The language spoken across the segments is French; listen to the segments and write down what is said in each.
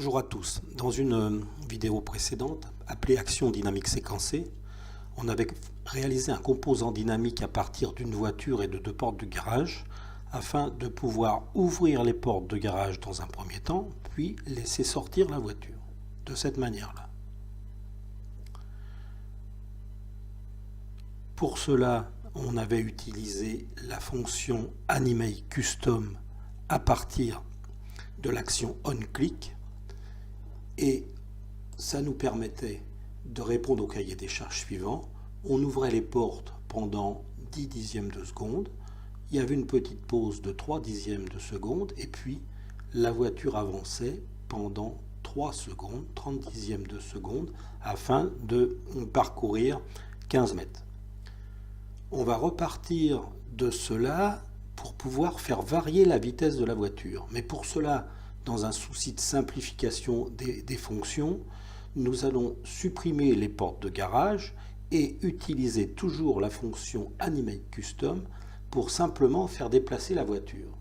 Bonjour à tous. Dans une vidéo précédente, appelée Action dynamique séquencée, on avait réalisé un composant dynamique à partir d'une voiture et de deux portes du garage afin de pouvoir ouvrir les portes de garage dans un premier temps, puis laisser sortir la voiture. De cette manière-là. Pour cela, on avait utilisé la fonction AnimateCustom à partir de l'action onClick et ça nous permettait de répondre au cahier des charges suivant. On ouvrait les portes pendant 10 dixièmes de seconde, il y avait une petite pause de 3 dixièmes de seconde et puis la voiture avançait pendant 3 secondes, 30 dixièmes de seconde afin de parcourir 15 mètres. On va repartir de cela pour pouvoir faire varier la vitesse de la voiture. Mais pour cela, dans un souci de simplification des fonctions, nous allons supprimer les portes de garage et utiliser toujours la fonction AnimateCustom pour simplement faire déplacer la voiture.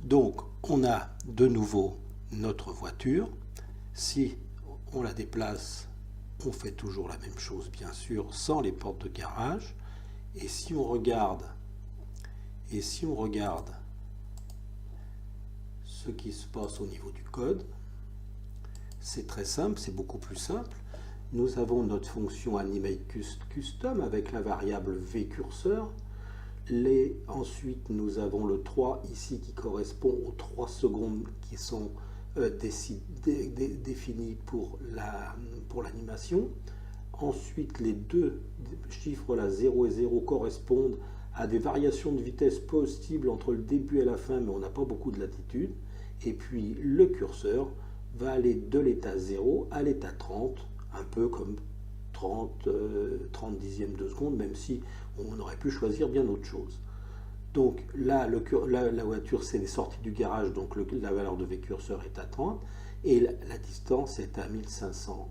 Donc, on a de nouveau notre voiture. Si on la déplace, on fait toujours la même chose, bien sûr, sans les portes de garage. Et si on regarde ce qui se passe au niveau du code, c'est très simple, c'est beaucoup plus simple. Nous avons notre fonction AnimateCustom avec la variable vCursor. Ensuite, nous avons le 3 ici qui correspond aux 3 secondes qui sont définies pour l'animation. Ensuite, les deux chiffres là, 0 et 0, correspondent à des variations de vitesse possibles entre le début et la fin, mais on n'a pas beaucoup de latitude. Et puis, le curseur va aller de l'état 0 à l'état 30, un peu comme 30 dixièmes de seconde, même si on aurait pu choisir bien autre chose. Donc là, la voiture s'est sortie du garage, donc la valeur de vCursor est à 30, et la distance est à 1500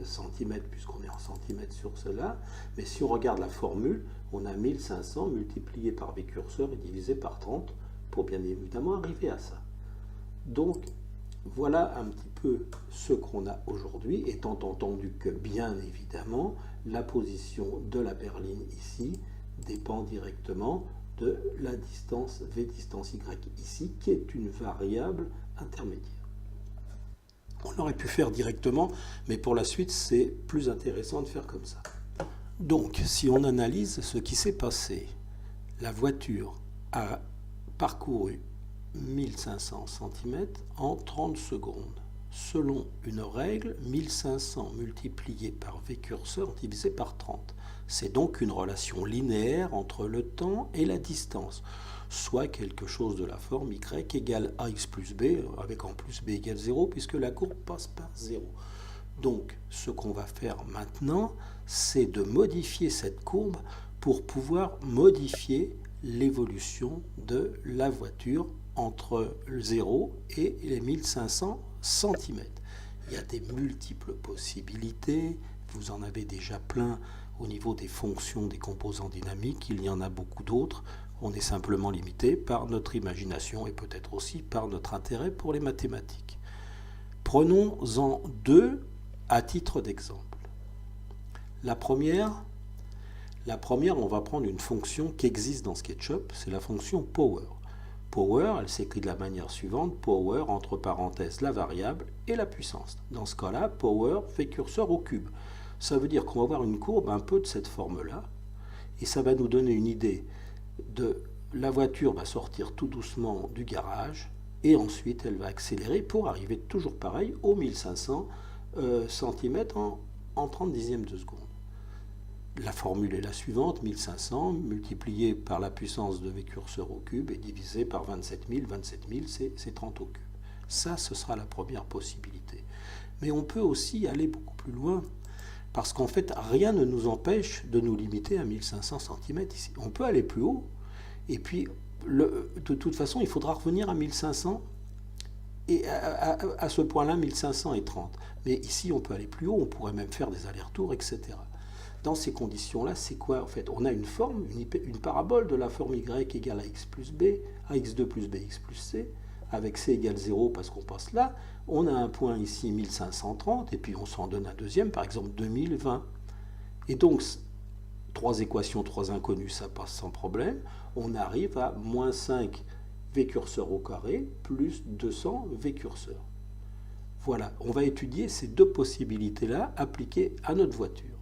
cm, puisqu'on est en centimètres sur cela. Mais si on regarde la formule, on a 1500 multiplié par vCursor et divisé par 30, pour bien évidemment arriver à ça. Donc, voilà un petit peu ce qu'on a aujourd'hui, étant entendu que, bien évidemment, la position de la berline ici dépend directement de la distance V distance Y ici, qui est une variable intermédiaire. On aurait pu faire directement, mais pour la suite, c'est plus intéressant de faire comme ça. Donc, si on analyse ce qui s'est passé, la voiture a parcouru 1500 cm en 30 secondes. Selon une règle, 1500 multiplié par vCursor divisé par 30. C'est donc une relation linéaire entre le temps et la distance, soit quelque chose de la forme y égale ax plus b, avec en plus b égale 0, puisque la courbe passe par 0. Donc, ce qu'on va faire maintenant, c'est de modifier cette courbe pour pouvoir modifier l'évolution de la voiture entre 0 et les 1500 cm. Il y a des multiples possibilités, vous en avez déjà plein au niveau des fonctions des composants dynamiques, il y en a beaucoup d'autres, on est simplement limité par notre imagination et peut-être aussi par notre intérêt pour les mathématiques. Prenons-en deux à titre d'exemple. La première, on va prendre une fonction qui existe dans SketchUp, c'est la fonction power. Power, elle s'écrit de la manière suivante, power entre parenthèses la variable et la puissance. Dans ce cas-là, power fait curseur au cube. Ça veut dire qu'on va avoir une courbe un peu de cette forme-là, et ça va nous donner une idée de la voiture va sortir tout doucement du garage, et ensuite elle va accélérer pour arriver toujours pareil aux 1500 cm en 30 dixièmes de seconde. La formule est la suivante, 1500 multiplié par la puissance de vCursor au cube et divisé par 27 000. 27 000, c'est 30 au cube. Ça, ce sera la première possibilité. Mais on peut aussi aller beaucoup plus loin, parce qu'en fait, rien ne nous empêche de nous limiter à 1500 cm ici. On peut aller plus haut, et puis, de toute façon, il faudra revenir à 1500, et à ce point-là, 1500 et 30. Mais ici, on peut aller plus haut, on pourrait même faire des allers-retours, etc. Dans ces conditions-là, c'est quoi en fait? On a une forme, une parabole de la forme y égale à x plus b, à x2 plus bx plus c, avec c égale 0 parce qu'on passe là, on a un point ici 1530 et puis on s'en donne un deuxième, par exemple 2020. Et donc, 3 équations, 3 inconnues, ça passe sans problème. On arrive à moins 5 v curseur au carré plus 200 v curseur. Voilà, on va étudier ces deux possibilités-là appliquées à notre voiture.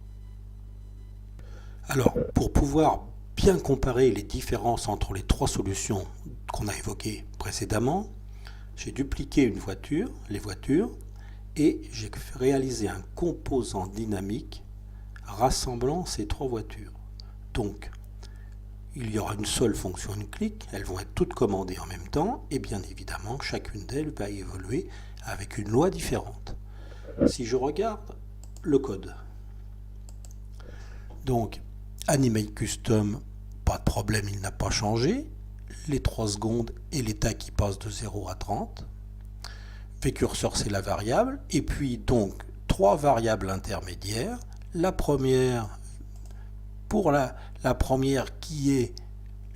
Alors, pour pouvoir bien comparer les différences entre les trois solutions qu'on a évoquées précédemment, j'ai dupliqué une voiture, les voitures, et j'ai réalisé un composant dynamique rassemblant ces trois voitures. Donc, il y aura une seule fonction, une clique, elles vont être toutes commandées en même temps, et bien évidemment, chacune d'elles va évoluer avec une loi différente. Si je regarde le code, donc, Animate Custom, pas de problème, il n'a pas changé. Les 3 secondes et l'état qui passe de 0 à 30. VCursor, c'est la variable. Et puis, donc, 3 variables intermédiaires. La première, pour la première qui est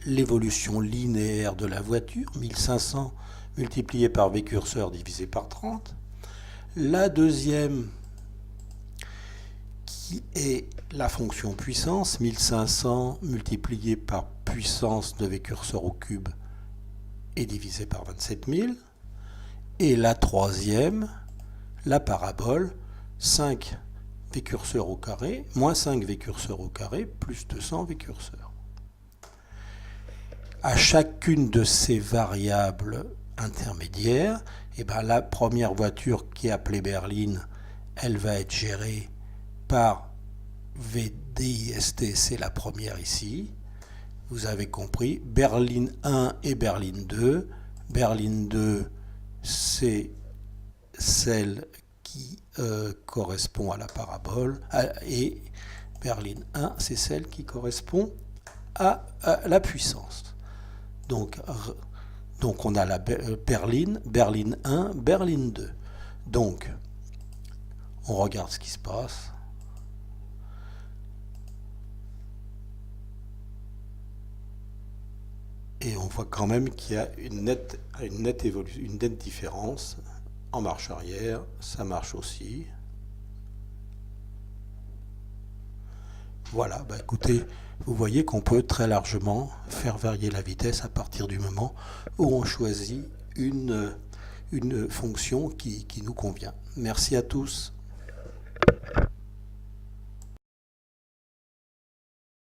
l'évolution linéaire de la voiture, 1500 multiplié par VCursor divisé par 30. La deuxième, qui est la fonction puissance, 1500 multiplié par puissance de VCursor au cube et divisé par 27000. Et la troisième, la parabole, 5 VCursor au carré, moins 5 VCursor au carré, plus 200 VCursor. À chacune de ces variables intermédiaires, et ben la première voiture qui est appelée berline, elle va être gérée par VDIST, c'est la première ici. Vous avez compris, berline 1 et berline 2. Berline 2, c'est celle qui correspond à la parabole, et berline 1, c'est celle qui correspond à la puissance. Donc on a la berline 1, berline 2. Donc, on regarde ce qui se passe. Et on voit quand même qu'il y a une nette différence. En marche arrière, ça marche aussi. Voilà, bah écoutez, vous voyez qu'on peut très largement faire varier la vitesse à partir du moment où on choisit une fonction qui nous convient. Merci à tous.